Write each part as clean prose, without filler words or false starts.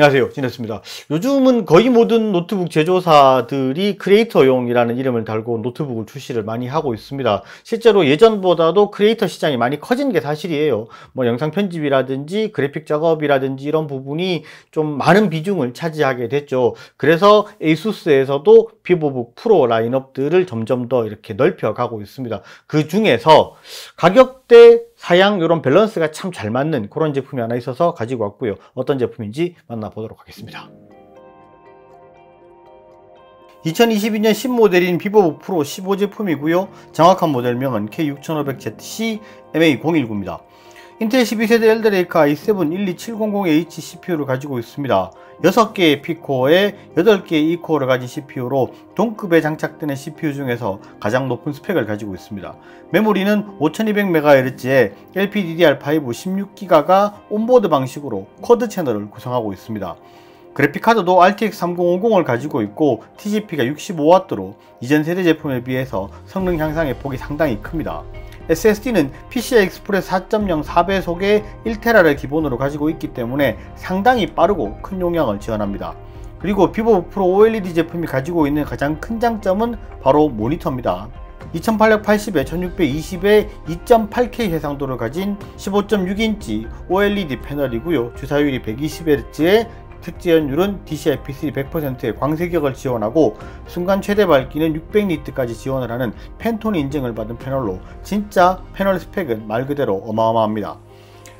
안녕하세요, 진했습니다. 요즘은 거의 모든 노트북 제조사들이 크리에이터용이라는 이름을 달고 노트북을 출시를 많이 하고 있습니다. 실제로 예전보다도 크리에이터 시장이 많이 커진 게 사실이에요. 뭐 영상 편집이라든지 그래픽 작업이라든지 이런 부분이 좀 많은 비중을 차지하게 됐죠. 그래서 에이수스에서도 비보북 프로 라인업들을 점점 더 이렇게 넓혀가고 있습니다. 그 중에서 가격대 사양 이런 밸런스가 참 잘 맞는 그런 제품이 하나 있어서 가지고 왔고요. 어떤 제품인지 만나보도록 하겠습니다. 2022년 신모델인 비보북 프로 15 제품이고요. 정확한 모델명은 K6500ZC MA019입니다. 인텔 12세대 엘더레이크 i7 12700H CPU를 가지고 있습니다. 6개의 P코어에 8개의 E코어를 가진 CPU로 동급에 장착되는 CPU 중에서 가장 높은 스펙을 가지고 있습니다. 메모리는 5200MHz의 LPDDR5 16GB가 온보드 방식으로 쿼드 채널을 구성하고 있습니다. 그래픽카드도 RTX 3050을 가지고 있고 TGP가 65W로 이전 세대 제품에 비해서 성능 향상의 폭이 상당히 큽니다. SSD는 PCI Express 4.0 4배속의 1TB를 기본으로 가지고 있기 때문에 상당히 빠르고 큰 용량을 지원합니다. 그리고 비보북 프로 OLED 제품이 가지고 있는 가장 큰 장점은 바로 모니터입니다. 2880에 1620에 2.8K 해상도를 가진 15.6인치 OLED 패널이고요. 주사율이 120Hz의 특지연율은 DCI-P3 100%의 광세격을 지원하고 순간 최대 밝기는 600니트까지 지원을 하는 팬톤 인증을 받은 패널로 진짜 패널 스펙은 말 그대로 어마어마합니다.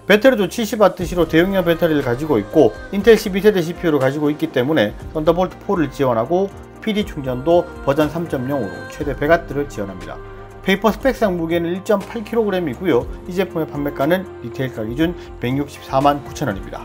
배터리도 70W시로 대용량 배터리를 가지고 있고 인텔 12세대 CPU를 가지고 있기 때문에 썬더볼트 4를 지원하고 PD 충전도 버전 3.0으로 최대 100W를 지원합니다. 페이퍼 스펙상 무게는 1.8kg이고요. 이 제품의 판매가는 리테일가 기준 164만 9천원입니다.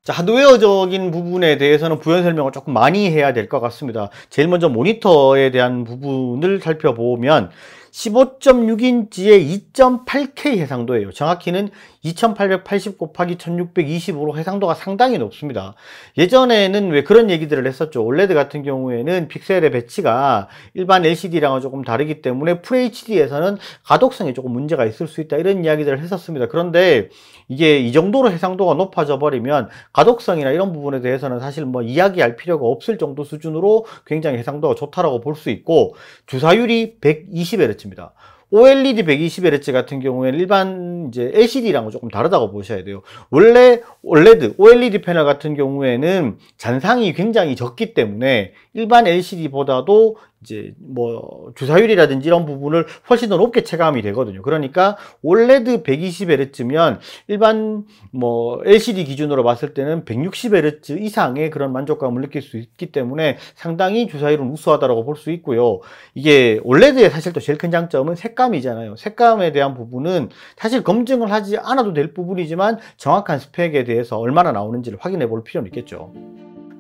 하드웨어적인 부분에 대해서는 부연 설명을 조금 많이 해야 될 것 같습니다. 제일 먼저 모니터에 대한 부분을 살펴보면 15.6인치의 2.8K 해상도예요. 정확히는 2880 곱하기 1620으로 해상도가 상당히 높습니다. 예전에는 왜 그런 얘기들을 했었죠. OLED 같은 경우에는 픽셀의 배치가 일반 LCD랑은 조금 다르기 때문에 FHD에서는 가독성에 조금 문제가 있을 수 있다, 이런 이야기들을 했었습니다. 그런데 이게 이 정도로 해상도가 높아져 버리면 가독성이나 이런 부분에 대해서는 사실 뭐 이야기할 필요가 없을 정도 수준으로 굉장히 해상도가 좋다라고 볼 수 있고, 주사율이 120Hz입니다. OLED 120Hz 같은 경우에는 일반 이제 LCD랑은 조금 다르다고 보셔야 돼요. 원래 OLED 패널 같은 경우에는 잔상이 굉장히 적기 때문에 일반 LCD보다도 이제 뭐 주사율이라든지 이런 부분을 훨씬 더 높게 체감이 되거든요. 그러니까 OLED 120Hz면 일반 뭐 LCD 기준으로 봤을 때는 160Hz 이상의 그런 만족감을 느낄 수 있기 때문에 상당히 주사율은 우수하다고 볼 수 있고요. 이게 OLED의 사실 또 제일 큰 장점은 색감이잖아요. 색감에 대한 부분은 사실 검증을 하지 않아도 될 부분이지만 정확한 스펙에 대해서 얼마나 나오는지를 확인해 볼 필요는 있겠죠.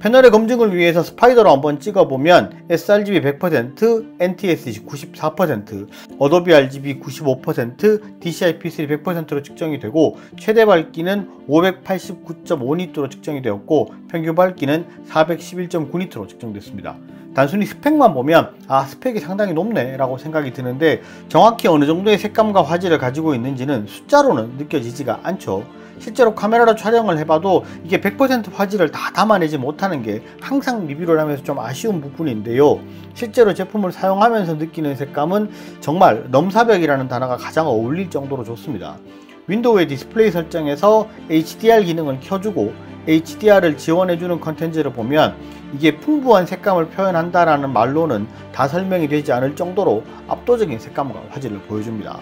패널의 검증을 위해서 스파이더로 한번 찍어보면 sRGB 100%, NTSC 94%, 어도비 RGB 95%, DCI-P3 100%로 측정이 되고 최대 밝기는 589.5니트로 측정이 되었고 평균 밝기는 411.9니트로 측정됐습니다. 단순히 스펙만 보면 스펙이 상당히 높네 라고 생각이 드는데, 정확히 어느 정도의 색감과 화질을 가지고 있는지는 숫자로는 느껴지지가 않죠. 실제로 카메라로 촬영을 해봐도 이게 100% 화질을 다 담아내지 못하는 게 항상 리뷰를 하면서 좀 아쉬운 부분인데요. 실제로 제품을 사용하면서 느끼는 색감은 정말 넘사벽이라는 단어가 가장 어울릴 정도로 좋습니다. 윈도우의 디스플레이 설정에서 HDR 기능을 켜주고 HDR을 지원해주는 컨텐츠를 보면 이게 풍부한 색감을 표현한다라는 말로는 다 설명이 되지 않을 정도로 압도적인 색감과 화질을 보여줍니다.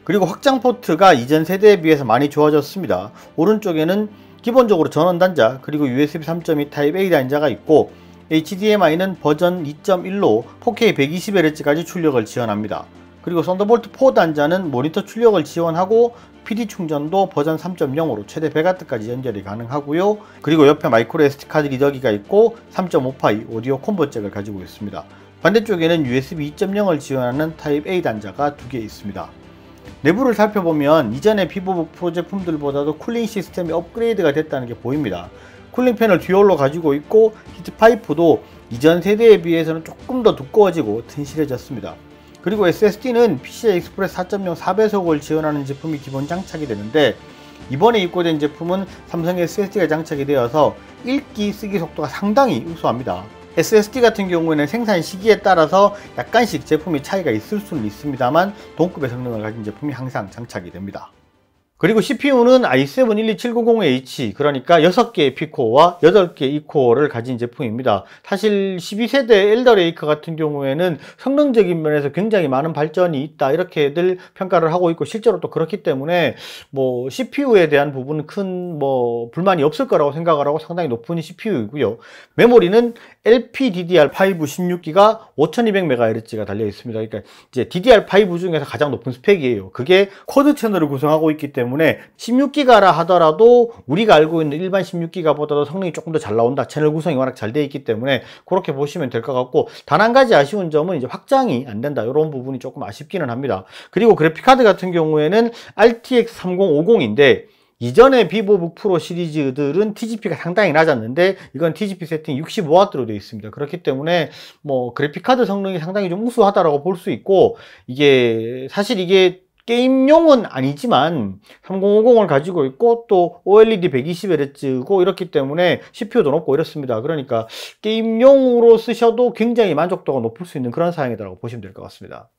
그리고 확장 포트가 이전 세대에 비해서 많이 좋아졌습니다. 오른쪽에는 기본적으로 전원 단자, 그리고 USB 3.2 타입 A 단자가 있고 HDMI는 버전 2.1로 4K 120Hz까지 출력을 지원합니다. 그리고 썬더볼트 4 단자는 모니터 출력을 지원하고 PD 충전도 버전 3.0으로 최대 100W까지 연결이 가능하고요. 그리고 옆에 마이크로 SD카드 리더기가 있고 3.5파이 오디오 콤보 잭을 가지고 있습니다. 반대쪽에는 USB 2.0을 지원하는 타입 A 단자가 2개 있습니다. 내부를 살펴보면 이전의 비보북 프로 제품들보다도 쿨링 시스템이 업그레이드가 됐다는 게 보입니다. 쿨링 팬을 듀얼로 가지고 있고 히트 파이프도 이전 세대에 비해서는 조금 더 두꺼워지고 튼실해졌습니다. 그리고 SSD는 PCI Express 4.0 4배속을 지원하는 제품이 기본 장착이 되는데, 이번에 입고된 제품은 삼성 SSD가 장착이 되어서 읽기, 쓰기 속도가 상당히 우수합니다. SSD 같은 경우에는 생산 시기에 따라서 약간씩 제품의 차이가 있을 수는 있습니다만 동급의 성능을 가진 제품이 항상 장착이 됩니다. 그리고 CPU는 i7-12790H, 그러니까 6개의 P코어와 8개의 E코어를 가진 제품입니다. 사실 12세대 엘더레이크 같은 경우에는 성능적인 면에서 굉장히 많은 발전이 있다, 이렇게들 평가를 하고 있고, 실제로 또 그렇기 때문에 뭐 CPU에 대한 부분은 큰 불만이 없을 거라고 생각을 하고 상당히 높은 CPU이고요. 메모리는 LPDDR5 16기가 5200MHz가 달려 있습니다. 그러니까 이제 DDR5 중에서 가장 높은 스펙이에요. 그게 쿼드 채널을 구성하고 있기 때문에 16기가라 하더라도 우리가 알고 있는 일반 16기가보다도 성능이 조금 더 잘 나온다. 채널 구성이 워낙 잘 되어 있기 때문에 그렇게 보시면 될 것 같고, 단 한 가지 아쉬운 점은 이제 확장이 안 된다, 이런 부분이 조금 아쉽기는 합니다. 그리고 그래픽카드 같은 경우에는 RTX 3050인데 이전의 비보북 프로 시리즈들은 TGP가 상당히 낮았는데 이건 TGP 세팅이 65W로 되어 있습니다. 그렇기 때문에 뭐 그래픽카드 성능이 상당히 좀 우수하다라고 볼 수 있고, 이게 사실 이게 게임용은 아니지만 3050을 가지고 있고 또 OLED 120Hz고 이렇기 때문에 CPU도 높고 이렇습니다. 그러니까 게임용으로 쓰셔도 굉장히 만족도가 높을 수 있는 그런 사양이라고 보시면 될 것 같습니다.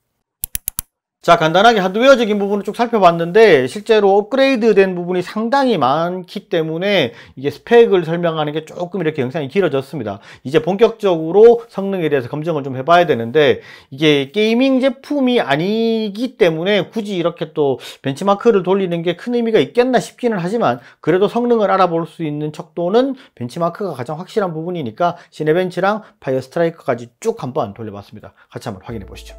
자, 간단하게 하드웨어적인 부분을 쭉 살펴봤는데 실제로 업그레이드 된 부분이 상당히 많기 때문에 이게 스펙을 설명하는 게 조금 이렇게 영상이 길어졌습니다. 이제 본격적으로 성능에 대해서 검증을 좀 해봐야 되는데, 이게 게이밍 제품이 아니기 때문에 굳이 이렇게 또 벤치마크를 돌리는 게 큰 의미가 있겠나 싶기는 하지만, 그래도 성능을 알아볼 수 있는 척도는 벤치마크가 가장 확실한 부분이니까 시네벤치랑 파이어 스트라이커까지 쭉 한번 돌려봤습니다. 같이 한번 확인해 보시죠.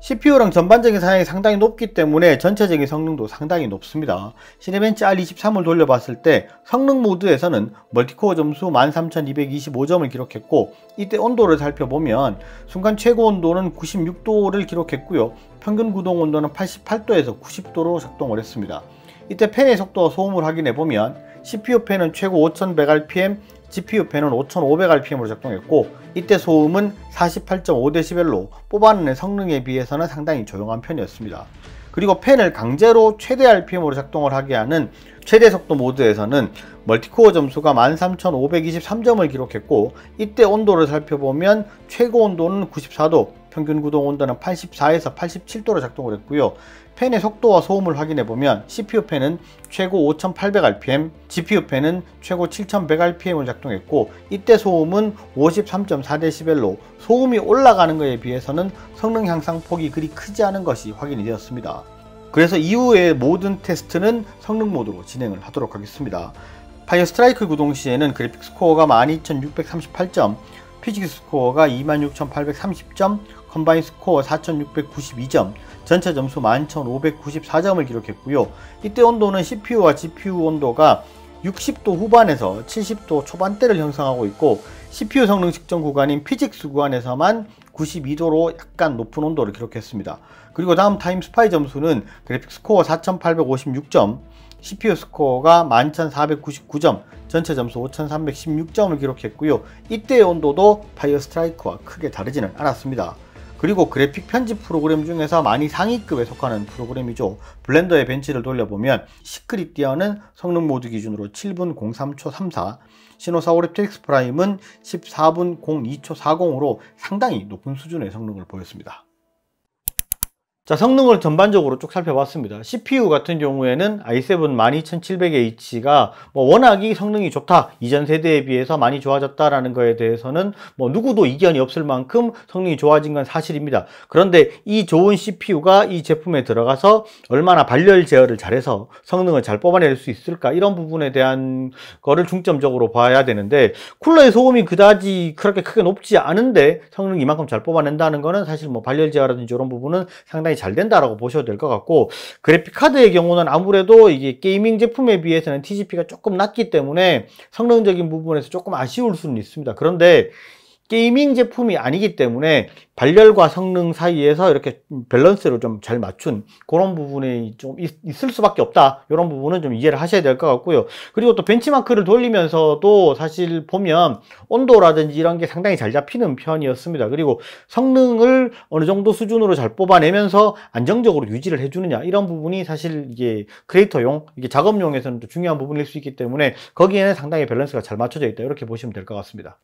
CPU랑 전반적인 사양이 상당히 높기 때문에 전체적인 성능도 상당히 높습니다. 시네벤치 R23을 돌려봤을 때 성능 모드에서는 멀티코어 점수 13225점을 기록했고, 이때 온도를 살펴보면 순간 최고 온도는 96도를 기록했고요. 평균 구동 온도는 88도에서 90도로 작동을 했습니다. 이때 팬의 속도와 소음을 확인해보면 CPU 팬은 최고 5100rpm, GPU 팬은 5500rpm으로 작동했고, 이때 소음은 48.5dB로 뽑아내는 성능에 비해서는 상당히 조용한 편이었습니다. 그리고 팬을 강제로 최대 RPM으로 작동을 하게 하는 최대 속도 모드에서는 멀티코어 점수가 13523점을 기록했고, 이때 온도를 살펴보면 최고 온도는 94도, 평균 구동 온도는 84에서 87도로 작동을 했고요. 팬의 속도와 소음을 확인해보면 CPU 팬은 최고 5800rpm, GPU 팬은 최고 7100rpm을 작동했고, 이때 소음은 53.4dB로 소음이 올라가는 것에 비해서는 성능 향상 폭이 그리 크지 않은 것이 확인이 되었습니다. 그래서 이후의 모든 테스트는 성능 모드로 진행을 하도록 하겠습니다. 파이어 스트라이크 구동 시에는 그래픽 스코어가 12638점, 피직스 스코어가 26830점, 컴바인 스코어 4692점, 전체 점수 11594점을 기록했고요. 이때 온도는 CPU와 GPU 온도가 60도 후반에서 70도 초반대를 형성하고 있고, CPU 성능 측정 구간인 피직스 구간에서만 92도로 약간 높은 온도를 기록했습니다. 그리고 다음 타임스파이 점수는 그래픽 스코어 4856점, CPU 스코어가 11499점, 전체 점수 5316점을 기록했고요. 이때의 온도도 파이어 스트라이크와 크게 다르지는 않았습니다. 그리고 그래픽 편집 프로그램 중에서 많이 상위급에 속하는 프로그램이죠. 블렌더의 벤치를 돌려보면 시크릿 디어는 성능 모드 기준으로 7분 03초 34, 시노사우리 TX 프라임은 14분 02초 40으로 상당히 높은 수준의 성능을 보였습니다. 자, 성능을 전반적으로 쭉 살펴봤습니다. CPU 같은 경우에는 i7 12700H가 워낙이 성능이 좋다, 이전 세대에 비해서 많이 좋아졌다라는 거에 대해서는 누구도 이견이 없을 만큼 성능이 좋아진 건 사실입니다. 그런데 이 좋은 CPU가 이 제품에 들어가서 얼마나 발열 제어를 잘해서 성능을 잘 뽑아낼 수 있을까, 이런 부분에 대한 거를 중점적으로 봐야 되는데, 쿨러의 소음이 그다지 그렇게 크게 높지 않은데 성능 이만큼 잘 뽑아낸다는 거는 사실 발열 제어라든지 이런 부분은 상당히 잘 된다라고 보셔도 될 것 같고, 그래픽 카드의 경우는 아무래도 이게 게이밍 제품에 비해서는 TGP가 조금 낮기 때문에 성능적인 부분에서 조금 아쉬울 수는 있습니다. 그런데 게이밍 제품이 아니기 때문에 발열과 성능 사이에서 이렇게 밸런스를 좀 잘 맞춘 그런 부분이 좀 있을 수밖에 없다. 이런 부분은 좀 이해를 하셔야 될 것 같고요. 그리고 또 벤치마크를 돌리면서도 사실 보면 온도라든지 이런 게 상당히 잘 잡히는 편이었습니다. 그리고 성능을 어느 정도 수준으로 잘 뽑아내면서 안정적으로 유지를 해주느냐, 이런 부분이 사실 이게 크리에이터용, 이게 작업용에서는 또 중요한 부분일 수 있기 때문에 거기에는 상당히 밸런스가 잘 맞춰져 있다, 이렇게 보시면 될 것 같습니다.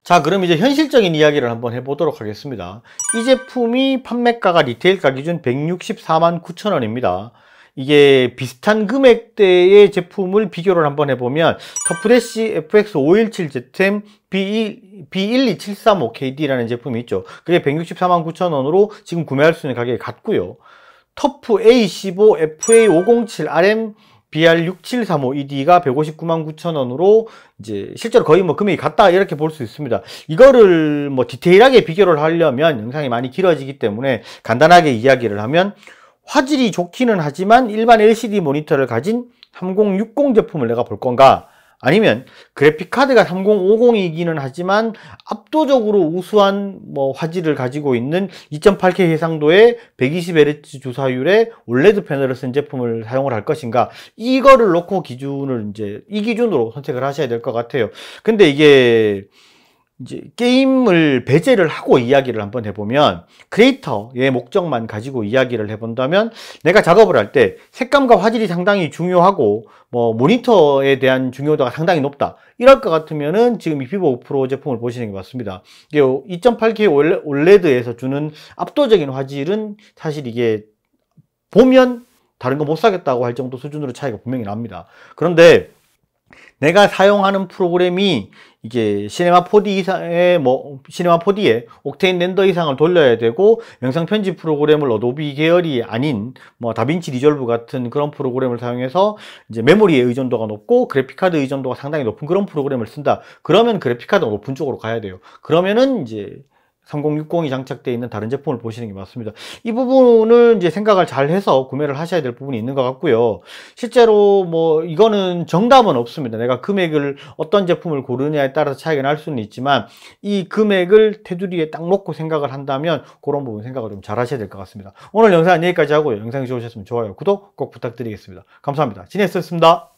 자, 그럼 이제 현실적인 이야기를 한번 해보도록 하겠습니다. 이 제품이 판매가가 리테일가 기준 164만 9천 원입니다. 이게 비슷한 금액대의 제품을 비교를 한번 해보면 터프레쉬 FX517ZM B12735KD라는 제품이 있죠. 그게 164만 9천 원으로 지금 구매할 수 있는 가격이 같고요. 터프 A15 FA507RM BR6735ED가 159만 9천 원으로 이제 실제로 거의 뭐 금액이 같다, 이렇게 볼 수 있습니다. 이거를 뭐 디테일하게 비교를 하려면 영상이 많이 길어지기 때문에 간단하게 이야기를 하면, 화질이 좋기는 하지만 일반 LCD 모니터를 가진 3060 제품을 내가 볼 건가, 아니면 그래픽카드가 3050이기는 하지만 압도적으로 우수한 뭐 화질을 가지고 있는 2.8K 해상도의 120Hz 주사율의 OLED 패널을 쓴 제품을 사용을 할 것인가, 이거를 놓고 기준을 이제 이 기준으로 선택을 하셔야 될 것 같아요. 근데 이게 이제 게임을 배제를 하고 이야기를 한번 해보면, 크리에이터의 목적만 가지고 이야기를 해본다면, 내가 작업을 할 때 색감과 화질이 상당히 중요하고 뭐 모니터에 대한 중요도가 상당히 높다, 이럴 것 같으면은 지금 이 비보 5 프로 제품을 보시는 게 맞습니다. 이게 2.8K OLED에서 주는 압도적인 화질은 사실 이게 보면 다른 거 못 사겠다고 할 정도 수준으로 차이가 분명히 납니다. 그런데 내가 사용하는 프로그램이 이게 시네마 4D 이상의 시네마 4D에 옥테인 렌더 이상을 돌려야 되고, 영상 편집 프로그램을 어도비 계열이 아닌 다빈치 리졸브 같은 그런 프로그램을 사용해서 이제 메모리의 의존도가 높고 그래픽카드 의존도가 상당히 높은 그런 프로그램을 쓴다. 그러면 그래픽카드가 높은 쪽으로 가야 돼요. 그러면은 이제 3060이 장착되어 있는 다른 제품을 보시는 게 맞습니다. 이 부분을 이제 생각을 잘 해서 구매를 하셔야 될 부분이 있는 것 같고요. 실제로 뭐 이거는 정답은 없습니다. 내가 금액을 어떤 제품을 고르냐에 따라서 차이가 날 수는 있지만, 이 금액을 테두리에 딱 놓고 생각을 한다면 그런 부분 생각을 좀 잘 하셔야 될 것 같습니다. 오늘 영상은 여기까지 하고요. 영상이 좋으셨으면 좋아요, 구독 꼭 부탁드리겠습니다. 감사합니다. 진행했습니다.